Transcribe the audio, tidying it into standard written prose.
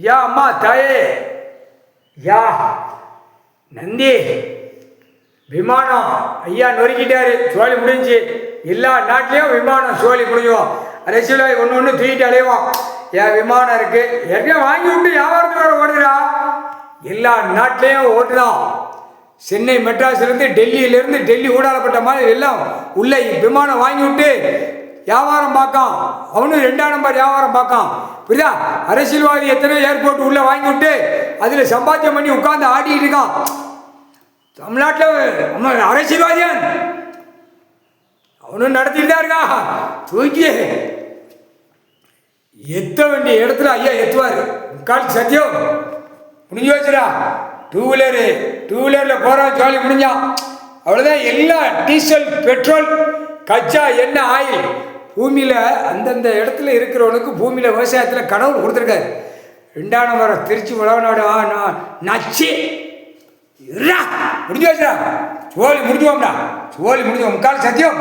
யா அம்மா தாயே, யா நந்தி, விமானம் ஐயா நொறுக்கிட்டாரு, சோழி முடிஞ்சு. எல்லா நாட்டிலையும் விமானம் சோழி முடிஞ்சுவோம். அரசியலாக ஒன்று ஒன்று தூக்கிட்டு அலைவோம். என் விமானம் இருக்கு, ஏற்கனவே வாங்கி விட்டு வியாபாரத்துக்கு ஓடுதுடா. எல்லா நாட்டிலையும் ஓட்டுதான். சென்னை மெட்ராஸ்லேருந்து டெல்லியிலேருந்து டெல்லி ஊடாலப்பட்ட மாதிரி எல்லாம் உள்ள விமானம் வாங்கி விட்டு வியாபாரம் பார்க்கான். அவனும் 2ஆம் நம்பர் வியாபாரம் பார்க்கான். புரியுதா? அரசியல்வாதி எத்தனை ஏர்போர்ட் உள்ள வாங்கி விட்டு அதில் சம்பாத்தியம் பண்ணி உட்காந்து ஆடிட்டு இருக்கான். தமிழ்நாட்டில் அரசியல்வாதியான் அவனும் நடத்திட்டு தான் இருக்கா. தூக்கி எத்த வேண்டிய இடத்துல ஐயா எத்துவார். முக்கால் சத்தியம் முடிஞ்சு வச்சுடா. டூ வீலரில் போகிறான், ஜாலி முடிஞ்சான். அவ்வளோதான். எல்லா டீசல், பெட்ரோல், கச்சா எண்ணெய், ஆயில் பூமியில் அந்தந்த இடத்துல இருக்கிறவனுக்கு பூமியில் விவசாயத்தில் கடவுள் கொடுத்துருக்காரு. 2ஆம் நம்பர் திருச்சி உழவனாடு நச்சு முடிஞ்சு வச்சுடா. சோழி முடிஞ்சுவோம்டா. சோழி முடிஞ்சுவோம். முக்கால் சத்தியம்.